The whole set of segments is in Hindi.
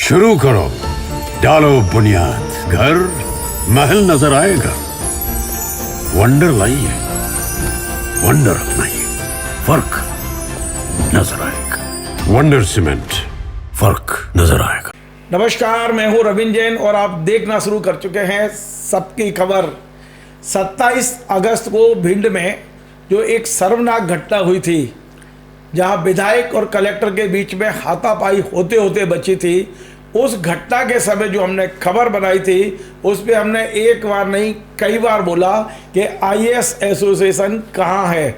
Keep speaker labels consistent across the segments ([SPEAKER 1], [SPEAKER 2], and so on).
[SPEAKER 1] शुरू करो, डालो बुनियाद, घर महल नजर आएगा। वंडर लाइए, वंडर अपनाइए, फर्क नजर आएगा। वंडर सीमेंट, फर्क नजर आएगा।
[SPEAKER 2] नमस्कार, मैं हूं रविंद्र जैन और आप देखना शुरू कर चुके हैं सबकी खबर। 27 अगस्त को भिंड में जो एक शर्मनाक घटना हुई थी, जहां विधायक और कलेक्टर के बीच में हाथापाई होते होते बची थी, उस घटना के समय जो हमने खबर बनाई थी उस पर हमने एक बार नहीं कई बार बोला कि आईएएस एसोसिएशन कहां है।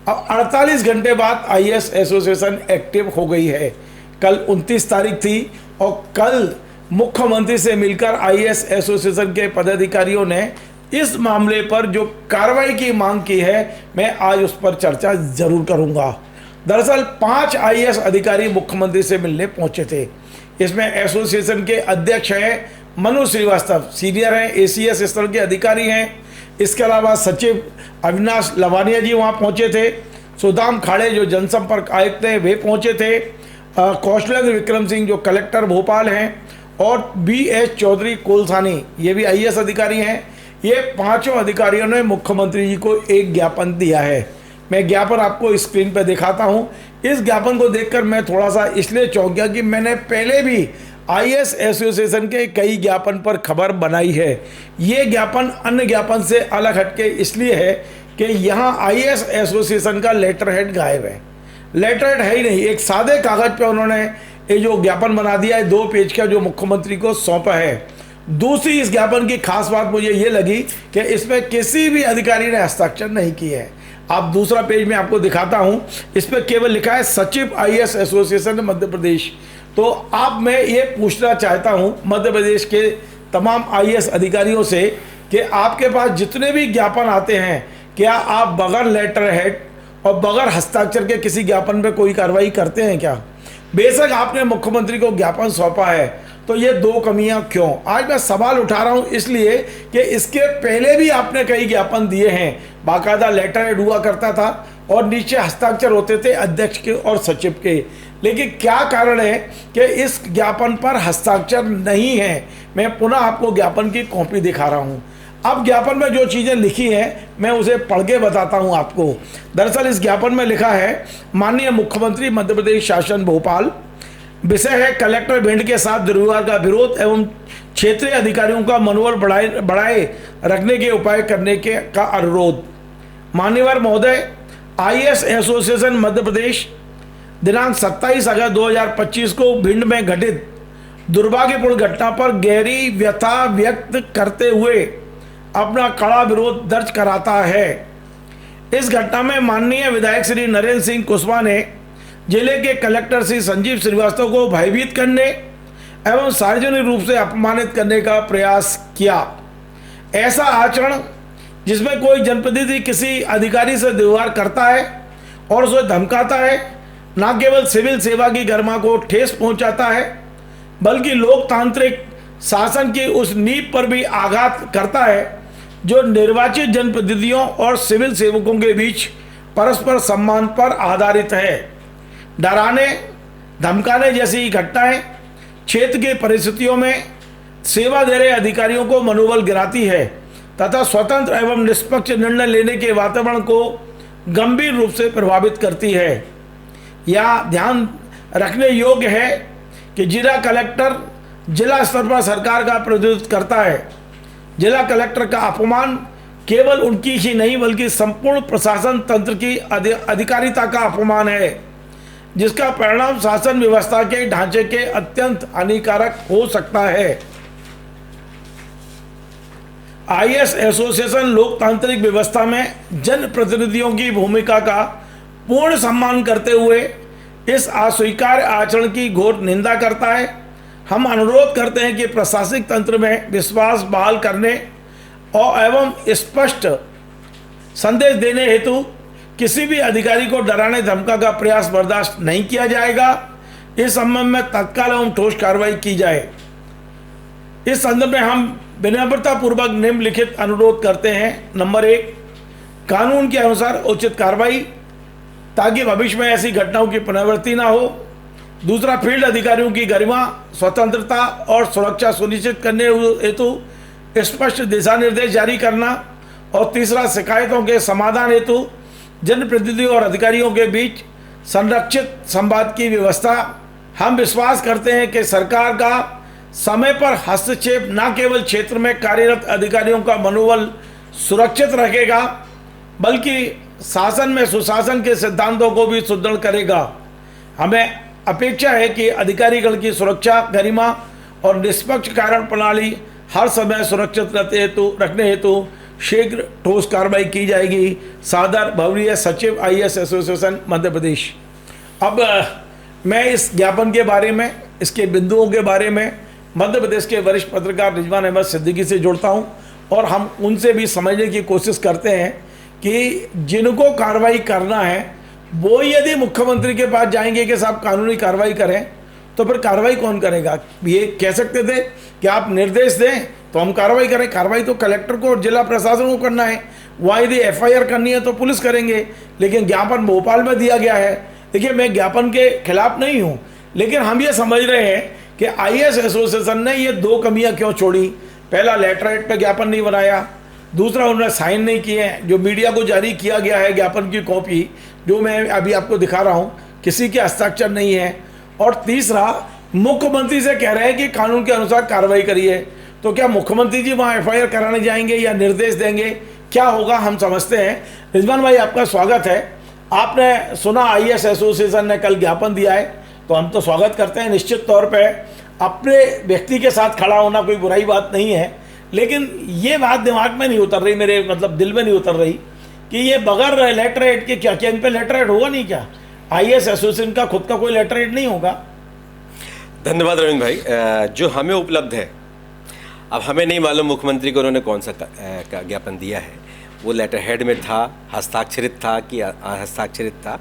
[SPEAKER 2] अब 48 घंटे बाद आईएएस एसोसिएशन एक्टिव हो गई है। कल 29 तारीख थी और कल मुख्यमंत्री से मिलकर आईएएस एसोसिएशन के पदाधिकारियों ने इस मामले पर जो कार्रवाई की मांग की है, मैं आज उस पर चर्चा जरूर करूंगा। दरअसल 5 आईएएस अधिकारी मुख्यमंत्री से मिलने पहुंचे थे। इसमें एसोसिएशन के अध्यक्ष हैं मनु श्रीवास्तव, सीनियर हैं, एसीएस स्तर के अधिकारी हैं। इसके अलावा सचिव अविनाश लवानिया जी वहां पहुंचे थे। सुदाम खाड़े जो जनसंपर्क आयुक्त हैं वे पहुंचे थे। कौशलेंद्र विक्रम सिंह जो कलेक्टर भोपाल हैं और BH चौधरी कोलसानी ये भी आईएएस अधिकारी हैं। ये पांचों अधिकारियों ने मुख्यमंत्री जी को एक ज्ञापन दिया है। मैं ज्ञापन आपको स्क्रीन पर दिखाता हूं। इस ज्ञापन को देखकर मैं थोड़ा सा इसलिए चौंक गया कि मैंने पहले भी आईएएस एसोसिएशन के कई ज्ञापन पर खबर बनाई है। ये ज्ञापन अन्य ज्ञापन से अलग हटके इसलिए है कि यहाँ आईएएस एसोसिएशन का लेटर हेड गायब है। लेटर हेड है ही नहीं, एक सादे कागज पे उन्होंने ये जो ज्ञापन बना दिया है 2 पेज का, जो मुख्यमंत्री को सौंपा है। दूसरी इस ज्ञापन की खास बात मुझे ये लगी कि इसमें किसी भी अधिकारी ने हस्ताक्षर नहीं किए हैं। आप दूसरा पेज में आपको दिखाता हूं, इस पर केवल लिखा है सचिव आईएएस एसोसिएशन मध्य प्रदेश। तो अब मैं ये पूछना चाहता हूं मध्य प्रदेश के तमाम आईएएस अधिकारियों से कि आपके पास जितने भी ज्ञापन आते हैं, क्या आप बगैर लेटर हेड और बगैर हस्ताक्षर के किसी ज्ञापन पर कोई कार्रवाई करते हैं क्या? बेशक आपने मुख्यमंत्री को ज्ञापन सौंपा है, तो ये 2 कमियां क्यों? आज मैं सवाल उठा रहा हूं इसलिए कि इसके पहले भी आपने कई ज्ञापन दिए हैं। बाकायदा लेटर हेड हुआ करता था और नीचे हस्ताक्षर होते थे अध्यक्ष के और सचिव के। लेकिन क्या कारण है कि इस ज्ञापन पर हस्ताक्षर नहीं है? मैं पुनः आपको ज्ञापन की कॉपी दिखा रहा हूं। अब ज्ञापन में जो चीज़ें लिखी हैं मैं उसे पढ़ के बताता हूं आपको। दरअसल इस ज्ञापन में लिखा है, माननीय मुख्यमंत्री मध्य प्रदेश शासन भोपाल, विषय है कलेक्टर भिंड के साथ दुर्व्यवहार का विरोध एवं क्षेत्रीय अधिकारियों का मनोबल बढ़ाए रखने के उपाय करने का अनुरोध। मान्यवर महोदय, आईएएस एसोसिएशन मध्य प्रदेश दिनांक 27 अगस्त 2025 को भिंड में घटित दुर्भाग्यपूर्ण घटना पर गहरी व्यथा व्यक्त करते हुए अपना कड़ा विरोध दर्ज कराता है। इस घटना में माननीय विधायक श्री नरेंद्र सिंह कुशवाहा ने जिले के कलेक्टर श्री संजीव श्रीवास्तव को भयभीत करने एवं सार्वजनिक रूप से अपमानित करने का प्रयास किया। ऐसा आचरण जिसमें कोई जनप्रतिनिधि किसी अधिकारी से दुर्व्यवहार करता है और उसे धमकाता है, न केवल सिविल सेवा की गरिमा को ठेस पहुंचाता है, बल्कि लोकतांत्रिक शासन की उस नींव पर भी आघात करता है जो निर्वाचित जनप्रतिनिधियों और सिविल सेवकों के बीच परस्पर सम्मान पर आधारित है। डराने धमकाने जैसी घटनाएं क्षेत्र की परिस्थितियों में सेवा दे रहे अधिकारियों को मनोबल गिराती है तथा स्वतंत्र एवं निष्पक्ष निर्णय लेने के वातावरण को गंभीर रूप से प्रभावित करती है। यह ध्यान रखने योग्य है कि जिला कलेक्टर जिला स्तर पर सरकार का प्रतिनिधित्व करता है। जिला कलेक्टर का अपमान केवल उनकी ही नहीं बल्कि संपूर्ण प्रशासन तंत्र की अधिकारिता का अपमान है, जिसका परिणाम शासन व्यवस्था के ढांचे के अत्यंत हानिकारक हो सकता है। आईएएस एसोसिएशन लोकतांत्रिक व्यवस्था में जनप्रतिनिधियों की भूमिका का पूर्ण सम्मान करते हुए इस अस्वीकार्य आचरण की घोर निंदा करता है। हम अनुरोध करते हैं कि प्रशासनिक तंत्र में विश्वास बहाल करने और एवं स्पष्ट संदेश देने हेतु किसी भी अधिकारी को डराने धमका का प्रयास बर्दाश्त नहीं किया जाएगा। इस संबंध में तत्काल एवं ठोस कार्रवाई की जाए। इस संदर्भ में हम विनम्रतापूर्वक निम्नलिखित अनुरोध करते हैं। नंबर 1, कानून के अनुसार उचित कार्रवाई ताकि भविष्य में ऐसी घटनाओं की पुनरावृत्ति ना हो। दूसरा, फील्ड अधिकारियों की गरिमा, स्वतंत्रता और सुरक्षा सुनिश्चित करने हेतु स्पष्ट दिशा निर्देश जारी करना। और तीसरा, शिकायतों के समाधान हेतु जनप्रतिनिधियों और अधिकारियों के बीच संरक्षित संवाद की व्यवस्था। हम विश्वास करते हैं कि सरकार का समय पर हस्तक्षेप न केवल क्षेत्र में कार्यरत अधिकारियों का मनोबल सुरक्षित रखेगा, बल्कि शासन में सुशासन के सिद्धांतों को भी सुदृढ़ करेगा। हमें अपेक्षा है कि अधिकारीगण की सुरक्षा, गरिमा और निष्पक्ष कार्य प्रणाली हर समय सुरक्षित रखने हेतु शीघ्र ठोस कार्रवाई की जाएगी। सादर भवनीय सचिव IAS एसोसिएशन मध्य प्रदेश। अब मैं इस ज्ञापन के बारे में, इसके बिंदुओं के बारे में मध्य प्रदेश के वरिष्ठ पत्रकार रिजवान अहमद सिद्दीकी से जुड़ता हूं और हम उनसे भी समझने की कोशिश करते हैं कि जिनको कार्रवाई करना है वो यदि मुख्यमंत्री के पास जाएंगे कि साहब कानूनी कार्रवाई करें, तो फिर कार्रवाई कौन करेगा? ये कह सकते थे कि आप निर्देश दें तो हम कार्रवाई करें। कार्रवाई तो कलेक्टर को और जिला प्रशासन को करना है। वहाँ यदि FIR करनी है तो पुलिस करेंगे, लेकिन ज्ञापन भोपाल में दिया गया है। देखिए, मैं ज्ञापन के खिलाफ नहीं हूँ, लेकिन हम ये समझ रहे हैं कि IAS एसोसिएशन ने ये 2 कमियां क्यों छोड़ी। पहला, लेटरहेड पे ज्ञापन नहीं बनाया। दूसरा, उन्होंने साइन नहीं किए। जो मीडिया को जारी किया गया है ज्ञापन की कॉपी, जो मैं अभी आपको दिखा रहा हूँ, किसी के हस्ताक्षर नहीं है। और तीसरा, मुख्यमंत्री से कह रहे हैं कि कानून के अनुसार कार्रवाई करिए। तो क्या मुख्यमंत्री जी वहाँ FIR कराने जाएंगे या निर्देश देंगे? क्या होगा, हम समझते हैं। रिजवान भाई, आपका स्वागत है। आपने सुना IAS एसोसिएशन ने कल ज्ञापन दिया है, तो हम तो स्वागत करते हैं। निश्चित तौर पे अपने व्यक्ति के साथ खड़ा होना कोई बुराई बात नहीं है, लेकिन ये बात दिमाग में नहीं उतर रही, मेरे मतलब दिल में नहीं उतर रही कि ये बगैर लेटर हेड के क्या इन पे लेटर हेड होगा नहीं क्या? IAS एसोसिएशन का खुद का कोई लेटर हेड नहीं होगा?
[SPEAKER 3] धन्यवाद रविंद्र भाई। जो हमें उपलब्ध है, अब हमें नहीं मालूम मुख्यमंत्री को उन्होंने कौन सा ज्ञापन दिया है, वो लेटर हेड में था, हस्ताक्षरित था कि हस्ताक्षरित था,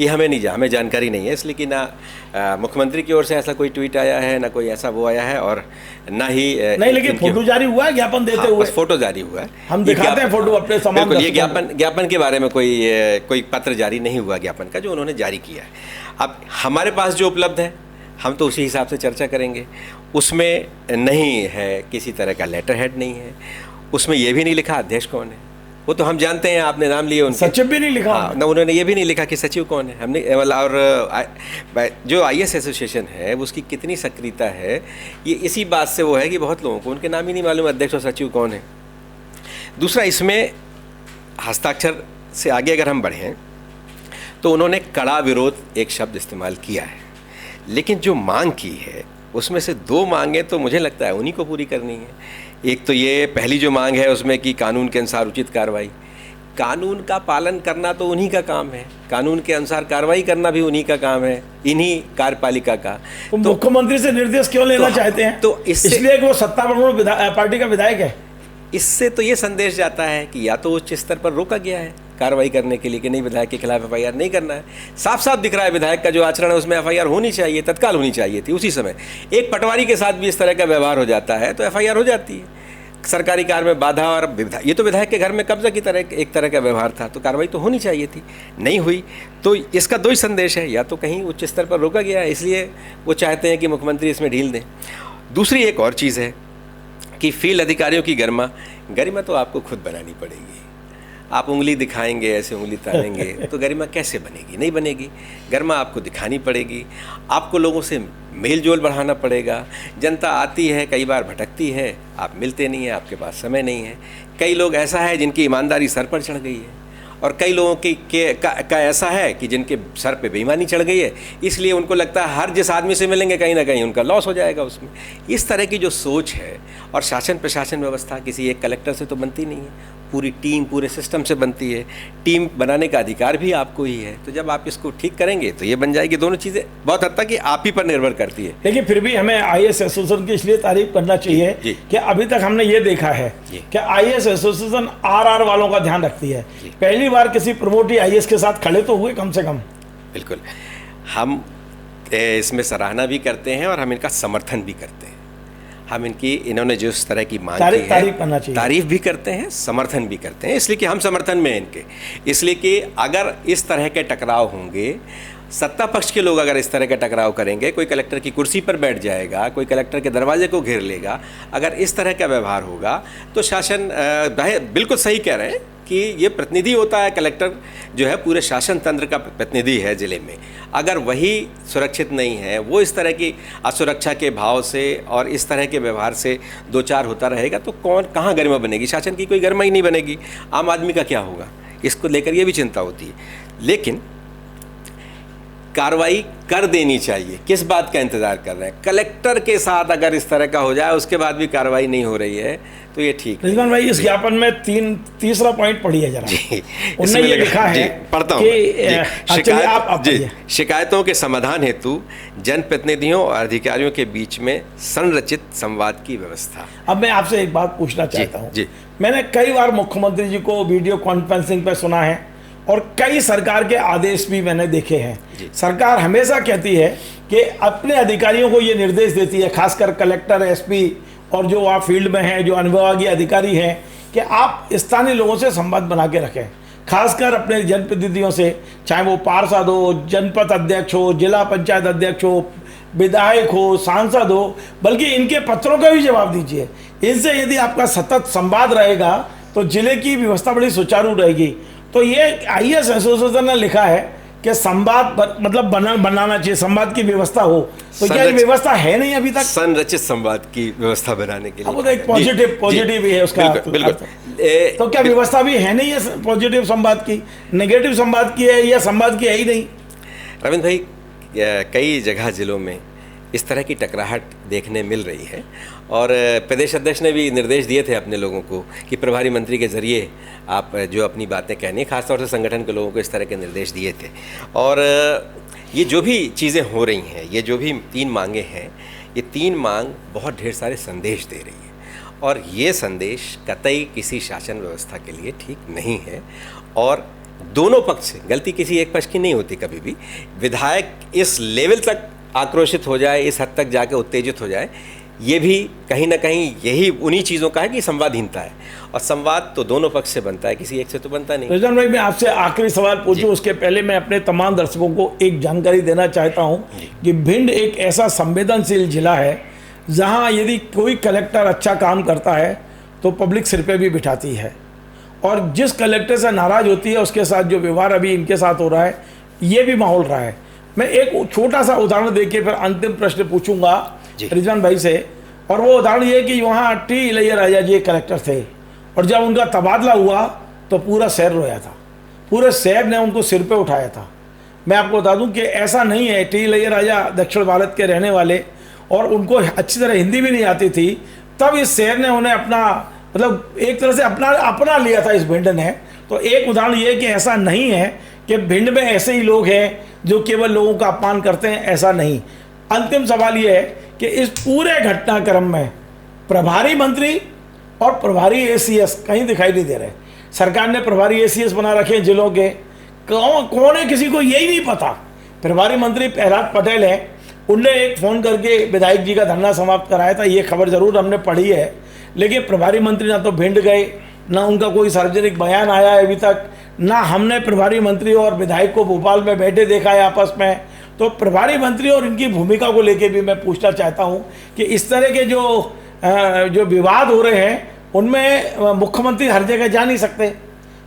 [SPEAKER 3] ये हमें नहीं हमें जानकारी नहीं है। इसलिए कि ना मुख्यमंत्री की ओर से ऐसा कोई ट्वीट आया है, ना कोई ऐसा वो आया है, और ना ही
[SPEAKER 2] नहीं, लेकिन फोटो जारी हुआ है ज्ञापन देते हुए।
[SPEAKER 3] बस फोटो जारी हुआ है, हम
[SPEAKER 2] दिखाते हैं फोटो अपने सामान।
[SPEAKER 3] बिल्कुल, ये ज्ञापन के बारे में कोई पत्र जारी नहीं हुआ ज्ञापन का, जो उन्होंने जारी किया है। अब हमारे पास जो उपलब्ध है, हम तो उसी हिसाब से चर्चा करेंगे। उसमें नहीं है किसी तरह का लेटर हेड नहीं है, उसमें यह भी नहीं लिखा अध्यक्ष कौन है, वो तो हम जानते हैं, आपने नाम लिए उनके।
[SPEAKER 2] सचिव भी नहीं लिखा।
[SPEAKER 3] ना, उन्होंने ये भी नहीं लिखा कि सचिव कौन है। हमने और जो IAS एसोसिएशन है उसकी कितनी सक्रियता है, ये इसी बात से वो है कि बहुत लोगों को उनके नाम ही नहीं मालूम अध्यक्ष और सचिव कौन है। दूसरा, इसमें हस्ताक्षर से आगे अगर हम बढ़ें तो उन्होंने कड़ा विरोध एक शब्द इस्तेमाल किया है, लेकिन जो मांग की है उसमें से 2 मांगें तो मुझे लगता है उन्हीं को पूरी करनी है। एक तो ये पहली जो मांग है उसमें कि कानून के अनुसार उचित कार्रवाई, कानून का पालन करना तो उन्हीं का काम है, कानून के अनुसार कार्रवाई करना भी उन्हीं का काम है, इन्हीं कार्यपालिका का।
[SPEAKER 2] तो मुख्यमंत्री से निर्देश क्यों लेना चाहते हैं? तो इसलिए कि वो सत्तारूढ़ पार्टी का विधायक है।
[SPEAKER 3] इससे तो ये संदेश जाता है कि या तो उच्च स्तर पर रोका गया है कार्रवाई करने के लिए कि नहीं, विधायक के खिलाफ FIR नहीं करना है। साफ साफ दिख रहा है विधायक का जो आचरण है उसमें FIR होनी चाहिए, तत्काल होनी चाहिए थी उसी समय। एक पटवारी के साथ भी इस तरह का व्यवहार हो जाता है तो FIR हो जाती है। सरकारी कार्य में बाधा, और ये तो विधायक के घर में कब्जा की तरह एक तरह का व्यवहार था, तो कार्रवाई तो होनी चाहिए थी, नहीं हुई। तो इसका 2 ही संदेश है, या तो कहीं उच्च स्तर पर रोका गया है इसलिए वो चाहते हैं कि मुख्यमंत्री इसमें ढील दें। दूसरी एक और चीज़ है कि फील्ड अधिकारियों की गरिमा तो आपको खुद बनानी पड़ेगी। आप उंगली दिखाएंगे, ऐसे उंगली तानेंगे तो गरिमा कैसे बनेगी? नहीं बनेगी। गरिमा आपको दिखानी पड़ेगी, आपको लोगों से मेल जोल बढ़ाना पड़ेगा। जनता आती है, कई बार भटकती है, आप मिलते नहीं हैं, आपके पास समय नहीं है। कई लोग ऐसा है जिनकी ईमानदारी सर पर चढ़ गई है, और कई लोगों का ऐसा है कि जिनके सर पे बेईमानी चढ़ गई है, इसलिए उनको लगता है हर जिस आदमी से मिलेंगे कहीं ना कहीं उनका लॉस हो जाएगा उसमें। इस तरह की जो सोच है, और शासन प्रशासन व्यवस्था किसी एक कलेक्टर से तो बनती नहीं है, पूरी टीम पूरे सिस्टम से बनती है। टीम बनाने का अधिकार भी आपको ही है, तो जब आप इसको ठीक करेंगे तो ये बन जाएगी। दोनों चीज़ें बहुत हद तक आप ही पर निर्भर करती है।
[SPEAKER 2] लेकिन फिर भी हमें IAS एसोसिएशन की इसलिए तारीफ करना चाहिए कि अभी तक हमने ये देखा है कि IAS एसोसिएशन RR वालों का ध्यान रखती है। पहली बार किसी प्रमोटी IAS के साथ खड़े तो हुए कम से कम।
[SPEAKER 3] बिल्कुल, हम इसमें सराहना भी करते हैं और हम इनका समर्थन भी करते हैं। हम इन्होंने जो इस तरह की मांग
[SPEAKER 2] तारीफ
[SPEAKER 3] की है,
[SPEAKER 2] तारीफ करना चाहिए।
[SPEAKER 3] तारीफ भी करते हैं, समर्थन भी करते हैं, इसलिए कि हम समर्थन में हैं इनके। इसलिए कि अगर इस तरह के टकराव होंगे, सत्ता पक्ष के लोग अगर इस तरह का टकराव करेंगे, कोई कलेक्टर की कुर्सी पर बैठ जाएगा, कोई कलेक्टर के दरवाजे को घेर लेगा, अगर इस तरह का व्यवहार होगा तो शासन बिल्कुल सही कह रहे हैं कि ये प्रतिनिधि होता है, कलेक्टर जो है पूरे शासन तंत्र का प्रतिनिधि है ज़िले में। अगर वही सुरक्षित नहीं है, वो इस तरह की असुरक्षा के भाव से और इस तरह के व्यवहार से दो चार होता रहेगा तो कहाँ गरिमा बनेगी? शासन की कोई गरिमा ही नहीं बनेगी। आम आदमी का क्या होगा? इसको लेकर ये भी चिंता होती है। लेकिन कार्रवाई कर देनी चाहिए। किस बात का इंतज़ार कर रहे हैं? कलेक्टर के साथ अगर इस तरह का हो जाए, उसके बाद भी कार्रवाई नहीं हो रही है तो ये ठीक नहीं।
[SPEAKER 2] रिजवान भाई, इस ज्ञापन में तीसरा पॉइंट पढ़िए जरा। उनने ये लिखा है,
[SPEAKER 3] पढ़ता हूँ शिकायतों के समाधान हेतु जनप्रतिनिधियों और अधिकारियों के बीच में संरचित संवाद की व्यवस्था।
[SPEAKER 2] अब मैं आपसे एक बात पूछना चाहता हूँ। मैंने कई बार मुख्यमंत्री जी को वीडियो कॉन्फ्रेंसिंग पे सुना है और कई सरकार के आदेश भी मैंने देखे हैं। सरकार हमेशा कहती है कि अपने अधिकारियों को ये निर्देश देती है, खासकर कलेक्टर, एसपी और जो आप फील्ड में हैं, जो अनुविभागीय अधिकारी हैं, कि आप स्थानीय लोगों से संवाद बना के रखें, खासकर अपने जनप्रतिनिधियों से, चाहे वो पार्षद हो, जनपद अध्यक्ष हो, जिला पंचायत अध्यक्ष हो, विधायक हो, सांसद हो, बल्कि इनके पत्रों का भी जवाब दीजिए। इनसे यदि आपका सतत संवाद रहेगा तो जिले की व्यवस्था बड़ी सुचारू रहेगी। तो ये आईएएस एसोसिएशन ने लिखा है कि संवाद मतलब बनाना चाहिए, संवाद की व्यवस्था हो। तो क्या ये व्यवस्था है नहीं अभी तक?
[SPEAKER 3] संरचित संवाद की व्यवस्था बनाने के लिए
[SPEAKER 2] अब तो एक पॉजिटिव भी है उसका।
[SPEAKER 3] बिल्कुल।
[SPEAKER 2] तो क्या व्यवस्था भी है नहीं है पॉजिटिव संवाद की? नेगेटिव संवाद की है या संवाद की है ही नहीं?
[SPEAKER 3] रविंद्र भाई, कई जगह जिलों में इस तरह की टकराहट देखने मिल रही है और प्रदेश अध्यक्ष ने भी निर्देश दिए थे अपने लोगों को कि प्रभारी मंत्री के ज़रिए आप जो अपनी बातें कहनी है, खासतौर से संगठन के लोगों को इस तरह के निर्देश दिए थे। और ये जो भी चीज़ें हो रही हैं, ये जो भी 3 मांगे हैं, ये 3 मांग बहुत ढेर सारे संदेश दे रही है और ये संदेश कतई किसी शासन व्यवस्था के लिए ठीक नहीं है। और दोनों पक्ष से गलती किसी एक पक्ष की नहीं होती कभी भी। विधायक इस लेवल तक आक्रोशित हो जाए, इस हद तक जाके उत्तेजित हो जाए, ये भी कहीं ना कहीं यही उन्हीं चीज़ों का है कि संवादहीनता है। और संवाद तो दोनों पक्ष से बनता है, किसी एक से तो बनता नहीं।
[SPEAKER 2] रिजवान भाई, मैं आपसे आखिरी सवाल पूछूं उसके पहले मैं अपने तमाम दर्शकों को एक जानकारी देना चाहता हूं कि भिंड एक ऐसा संवेदनशील जिला है जहां यदि कोई कलेक्टर अच्छा काम करता है तो पब्लिक सिर पे भी बिठाती है, और जिस कलेक्टर से नाराज़ होती है उसके साथ जो व्यवहार अभी इनके साथ हो रहा है, ये भी माहौल रहा है। मैं एक छोटा सा उदाहरण देके फिर अंतिम प्रश्न पूछूंगा रिजवान भाई से, और वो उदाहरण ये कि वहाँ टी इलैयाराजा जी कलेक्टर थे और जब उनका तबादला हुआ तो पूरा शहर रोया था, पूरे शहर ने उनको सिर पे उठाया था। मैं आपको बता दूं कि ऐसा नहीं है, टी इलैयाराजा दक्षिण भारत के रहने वाले और उनको अच्छी तरह हिंदी भी नहीं आती थी, तब इस शहर ने उन्हें अपना मतलब एक तरह से अपना लिया था इस भिंड ने। तो एक उदाहरण ये कि ऐसा नहीं है कि भिंड में ऐसे ही लोग हैं जो केवल लोगों का अपमान करते हैं, ऐसा नहीं। अंतिम सवाल ये है कि इस पूरे घटनाक्रम में प्रभारी मंत्री और प्रभारी एसीएस कहीं दिखाई नहीं दे रहे। सरकार ने प्रभारी एसीएस बना रखे हैं जिलों के, कौन है किसी को यही नहीं पता। प्रभारी मंत्री प्रहलाद पटेल हैं, उनने एक फ़ोन करके विधायक जी का धरना समाप्त कराया था, ये खबर ज़रूर हमने पढ़ी है। लेकिन प्रभारी मंत्री ना तो भिंड गए, ना उनका कोई सार्वजनिक बयान आया है अभी तक, ना हमने प्रभारी मंत्री और विधायक को भोपाल में बैठे देखा है आपस में। तो प्रभारी मंत्री और इनकी भूमिका को लेके भी मैं पूछना चाहता हूं कि इस तरह के जो विवाद हो रहे हैं उनमें मुख्यमंत्री हर जगह जा नहीं सकते।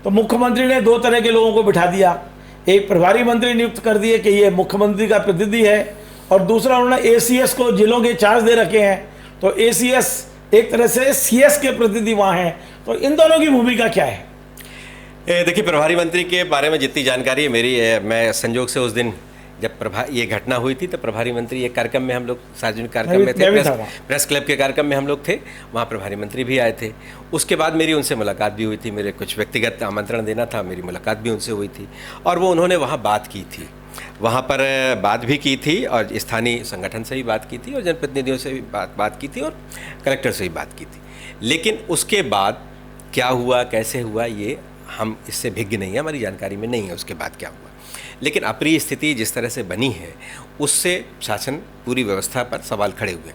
[SPEAKER 2] तो मुख्यमंत्री ने 2 तरह के लोगों को बिठा दिया, एक प्रभारी मंत्री नियुक्त कर दिए कि ये मुख्यमंत्री का प्रतिनिधि है, और दूसरा उन्होंने एसीएस को जिलों के चार्ज दे रखे हैं। तो एसीएस एक तरह से सीएस के प्रतिनिधि वहाँ हैं। तो इन दोनों की भूमिका क्या है?
[SPEAKER 3] देखिए, प्रभारी मंत्री के बारे में जितनी जानकारी है मेरी मैं संजोग से उस दिन जब ये घटना हुई थी तो प्रभारी मंत्री एक कार्यक्रम में हम लोग सार्वजनिक कार्यक्रम में थे, प्रेस क्लब के कार्यक्रम में हम लोग थे, वहाँ प्रभारी मंत्री भी आए थे। उसके बाद मेरी उनसे मुलाकात भी हुई थी, मेरे कुछ व्यक्तिगत आमंत्रण देना था, मेरी मुलाकात भी उनसे हुई थी और वो उन्होंने वहाँ बात की थी, वहाँ पर बात भी की थी और स्थानीय संगठन से भी बात की थी और जनप्रतिनिधियों से भी बात की थी और कलेक्टर से भी बात की थी। लेकिन उसके बाद क्या हुआ, कैसे हुआ, ये हम इससे भिज्ञ नहीं है, हमारी जानकारी में नहीं है उसके बाद क्या हुआ। लेकिन अप्रिय स्थिति जिस तरह से बनी है उससे शासन पूरी व्यवस्था पर सवाल खड़े हुए।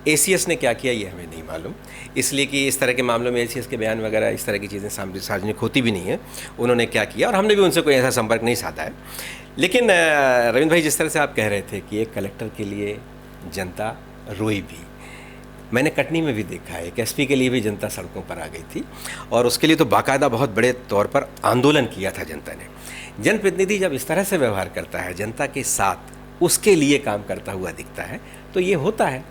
[SPEAKER 3] एसीएस ने क्या किया ये हमें नहीं मालूम, इसलिए कि इस तरह के मामलों में एसीएस के बयान वगैरह इस तरह की चीज़ें सार्वजनिक होती भी नहीं है। उन्होंने क्या किया और हमने भी उनसे कोई ऐसा संपर्क नहीं साधा है। लेकिन रविंद्र भाई, जिस तरह से आप कह रहे थे कि एक कलेक्टर के लिए जनता रोई भी, मैंने कटनी में भी देखा है, एक एसपी के लिए भी जनता सड़कों पर आ गई थी और उसके लिए तो बाकायदा बहुत बड़े तौर पर आंदोलन किया था जनता ने। जनप्रतिनिधि जब इस तरह से व्यवहार करता है, जनता के साथ उसके लिए काम करता हुआ दिखता है, तो ये होता है।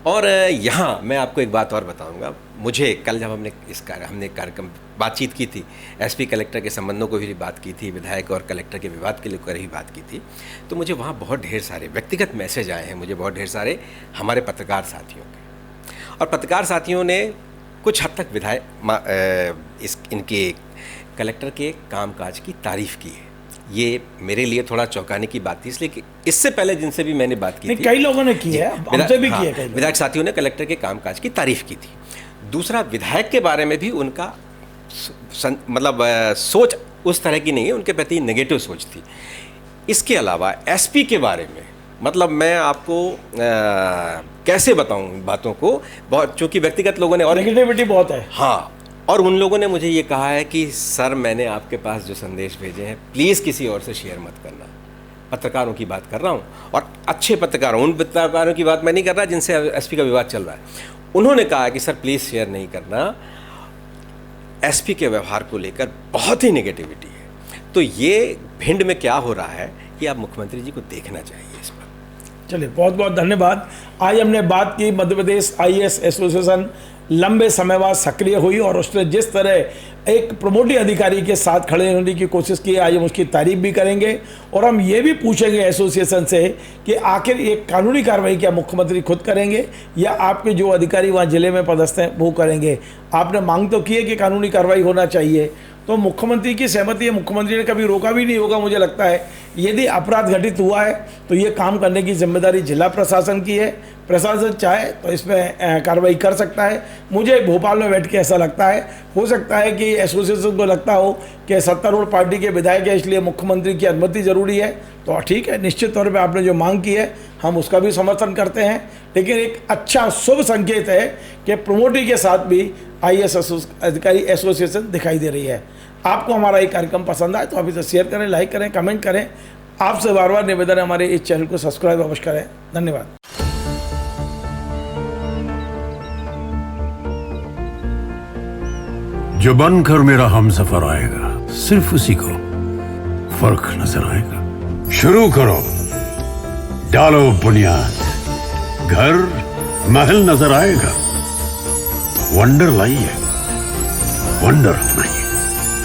[SPEAKER 3] और यहाँ मैं आपको एक बात और बताऊंगा। मुझे कल जब हमने कार्यक्रम बातचीत की थी, एसपी कलेक्टर के संबंधों को भी बात की थी, विधायक और कलेक्टर के विवाद के लेकर ही बात की थी, तो मुझे वहाँ बहुत ढेर सारे व्यक्तिगत मैसेज आए हैं, मुझे बहुत ढेर सारे हमारे पत्रकार साथियों के। और पत्रकार साथियों ने कुछ हद तक इनके कलेक्टर के कामकाज की तारीफ़ की है। ये मेरे लिए थोड़ा चौंकाने की बात थी, इसलिए कि इससे पहले जिनसे भी मैंने बात की थी,
[SPEAKER 2] कई लोगों ने की है, हमसे भी की है कई लोग।
[SPEAKER 3] विधायक साथियों ने कलेक्टर के कामकाज की तारीफ की थी। दूसरा, विधायक के बारे में भी उनका सोच उस तरह की नहीं है, उनके प्रति नेगेटिव सोच थी। इसके अलावा एसपी के बारे में मैं आपको कैसे बताऊं बातों को, बहुत चूंकि व्यक्तिगत लोगों ने और
[SPEAKER 2] नेगेटिविटी बहुत है।
[SPEAKER 3] हाँ, और उन लोगों ने मुझे ये कहा है कि सर, मैंने आपके पास जो संदेश भेजे हैं प्लीज़ किसी और से शेयर मत करना। पत्रकारों की बात कर रहा हूँ, और अच्छे पत्रकारों, उन पत्रकारों की बात मैं नहीं कर रहा जिनसे एसपी का विवाद चल रहा है। उन्होंने कहा कि सर प्लीज़ शेयर नहीं करना, एसपी के व्यवहार को लेकर बहुत ही नेगेटिविटी है। तो ये भिंड में क्या हो रहा है कि आप मुख्यमंत्री जी को देखना चाहिए इस पर।
[SPEAKER 2] चलिए, बहुत बहुत धन्यवाद। आज हमने बात की मध्य प्रदेश आईएएस एसोसिएशन लंबे समय बाद सक्रिय हुई और उसने जिस तरह एक प्रमोटिंग अधिकारी के साथ खड़े होने की कोशिश की, आज हम उसकी तारीफ भी करेंगे। और हम ये भी पूछेंगे एसोसिएशन से कि आखिर ये कानूनी कार्रवाई क्या मुख्यमंत्री खुद करेंगे या आपके जो अधिकारी वहाँ जिले में पदस्थ हैं वो करेंगे। आपने मांग तो की है कि कानूनी कार्रवाई होना चाहिए, तो मुख्यमंत्री की सहमति है, मुख्यमंत्री ने कभी रोका भी नहीं होगा मुझे लगता है। यदि अपराध घटित हुआ है तो ये काम करने की जिम्मेदारी जिला प्रशासन की है। प्रशासन चाहे तो इसमें कार्रवाई कर सकता है। मुझे भोपाल में बैठ के ऐसा लगता है, हो सकता है कि एसोसिएशन को लगता हो कि सत्तारूढ़ पार्टी के विधायक है इसलिए मुख्यमंत्री की अनुमति ज़रूरी है, तो ठीक है, निश्चित तौर पे आपने जो मांग की है हम उसका भी समर्थन करते हैं। लेकिन एक अच्छा शुभ संकेत है कि प्रमोटी के साथ भी आईएएस अधिकारी एसोसिएशन दिखाई दे रही है। आपको हमारा ये कार्यक्रम पसंद आए तो आप इसे शेयर करें, लाइक करें, कमेंट करें। आपसे बार बार निवेदन है हमारे इस चैनल को सब्सक्राइब अवश्य करें। धन्यवाद।
[SPEAKER 1] जो बनकर मेरा हमसफर आएगा सिर्फ उसी को फर्क नजर आएगा। शुरू करो, डालो बुनियाद, घर महल नजर आएगा। वंडर लाइए, वंडर अपनाइए,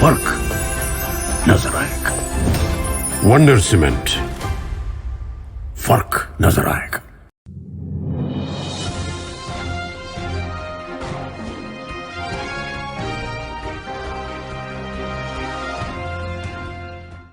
[SPEAKER 1] फर्क नजर आएगा। वंडर सीमेंट, फर्क नजर आएगा।